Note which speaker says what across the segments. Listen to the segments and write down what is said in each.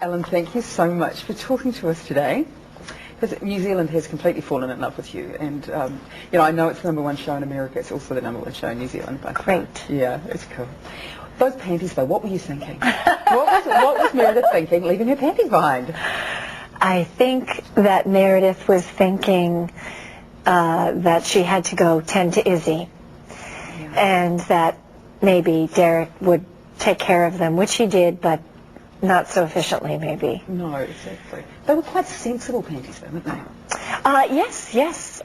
Speaker 1: Ellen, thank you so much for talking to us today. Because New Zealand has completely fallen in love with you, and I know it's the #1 show in America. It's also the #1 show in New Zealand. But,
Speaker 2: Great.
Speaker 1: Yeah, it's cool. Those panties, though, what were you thinking? what was Meredith thinking, leaving her panties behind?
Speaker 2: I think that Meredith was thinking that she had to go tend to Izzy, and that maybe Derek would take care of them, which he did, but not so efficiently, maybe.
Speaker 1: No, exactly. They were quite sensible panties, though, weren't they?
Speaker 2: Yes,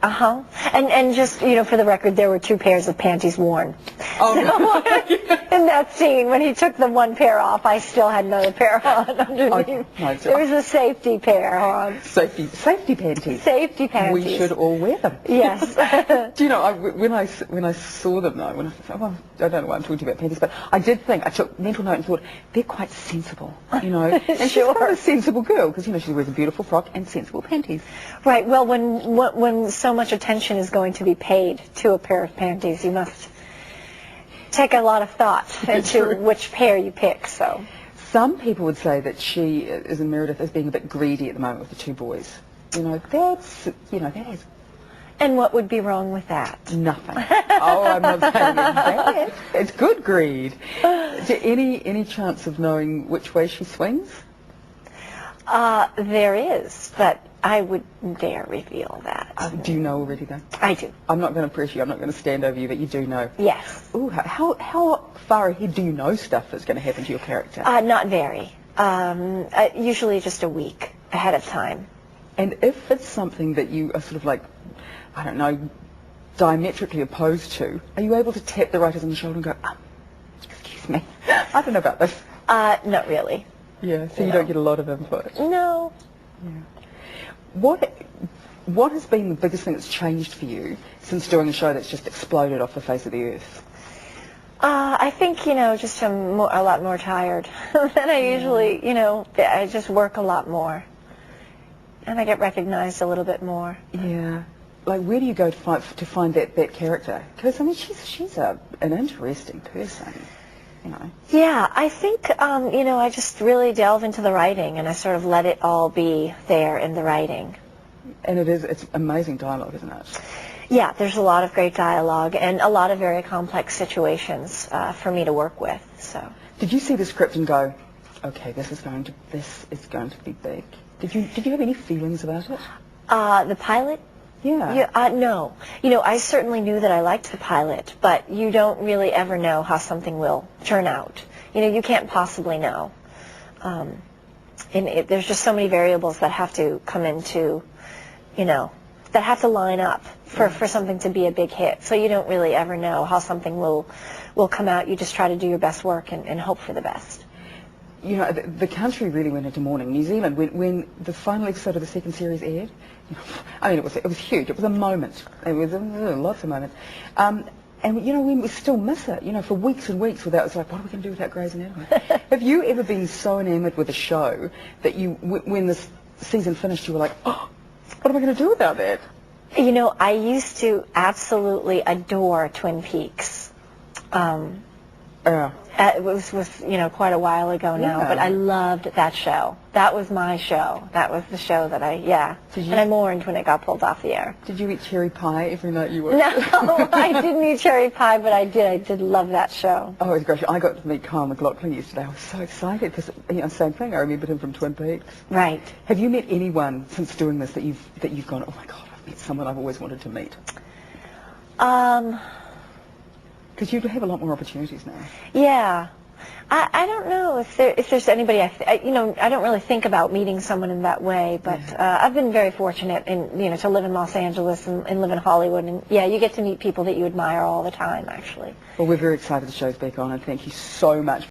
Speaker 2: And just, for the record, there were 2 pairs of panties worn.
Speaker 1: Oh,
Speaker 2: so, in that scene, when he took the one pair off, I still had another pair on underneath.
Speaker 1: No,
Speaker 2: there was a safety pair on.
Speaker 1: Safety panties.
Speaker 2: Safety panties.
Speaker 1: We should all wear them.
Speaker 2: Yes.
Speaker 1: Do you know, when I saw them, though, I don't know why I'm talking about panties, but I did think, I took mental note and thought, they're quite sensible, And she's quite a sensible girl, because, she wears a beautiful frock and sensible panties.
Speaker 2: Right. Well, when so much attention is going to be paid to a pair of panties, you must take a lot of thought into which pair you pick. So,
Speaker 1: some people would say that she, as in Meredith, is being a bit greedy at the moment with the 2 boys. That is.
Speaker 2: And what would be wrong with that?
Speaker 1: Nothing. Oh, I'm not saying it's bad. It's good greed. Is there any chance of knowing which way she swings?
Speaker 2: There is, but I wouldn't dare reveal that.
Speaker 1: Do you know already, though?
Speaker 2: I do.
Speaker 1: I'm not going to press you. I'm not going to stand over you, but you do know.
Speaker 2: Yes.
Speaker 1: Ooh, how far ahead do you know stuff that's going to happen to your character?
Speaker 2: Not very. Usually just a week ahead of time.
Speaker 1: And if it's something that you are sort of like, I don't know, diametrically opposed to, are you able to tap the writers on the shoulder and go, excuse me, I don't know about this?
Speaker 2: Not really.
Speaker 1: Yeah, so you don't get a lot of input?
Speaker 2: No.
Speaker 1: Yeah. What has been the biggest thing that's changed for you since doing a show that's just exploded off the face of the earth?
Speaker 2: I think, just I'm a lot more tired than I usually, I just work a lot more. And I get recognized a little bit more. Yeah.
Speaker 1: Like, where do you go to find that character? Because, she's an interesting person,
Speaker 2: Yeah, I think, I just really delve into the writing, and I sort of let it all be there in the writing.
Speaker 1: And it's amazing dialogue, isn't it?
Speaker 2: Yeah, there's a lot of great dialogue and a lot of very complex situations for me to work with. So.
Speaker 1: Did you see the script and go, okay, this is going to be big? Did you have any feelings about it?
Speaker 2: The pilot?
Speaker 1: Yeah.
Speaker 2: No. I certainly knew that I liked the pilot, but you don't really ever know how something will turn out. You can't possibly know. And there's just so many variables that have to come into, that have to line up for something to be a big hit. So you don't really ever know how something will come out. You just try to do your best work and hope for the best.
Speaker 1: The country really went into mourning. New Zealand, when the final episode of the 2nd series aired, it was huge. It was a moment. It was lots of moments. And we still miss it. For weeks and weeks without. It's like, what are we going to do without Grey's Anatomy? Have you ever been so enamoured with a show that when this season finished, you were like, oh, what am I going to do without that?
Speaker 2: I used to absolutely adore Twin Peaks. It was quite a while ago now, but I loved that show. That was my show. That was the show that and I mourned when it got pulled off the air.
Speaker 1: Did you eat cherry pie every night you watched it?
Speaker 2: No, I didn't eat cherry pie, but I did love that show.
Speaker 1: Oh, gosh, I got to meet Kyle MacLachlan yesterday. I was so excited because, same thing, I remembered him from Twin Peaks.
Speaker 2: Right.
Speaker 1: Have you met anyone since doing this that you've gone, oh my God, I've met someone I've always wanted to meet? Because you have a lot more opportunities now.
Speaker 2: Yeah. I don't know if there's anybody, I don't really think about meeting someone in that way, but I've been very fortunate to live in Los Angeles and live in Hollywood, and you get to meet people that you admire all the time, actually.
Speaker 1: Well, we're very excited the show's back on, and thank you so much.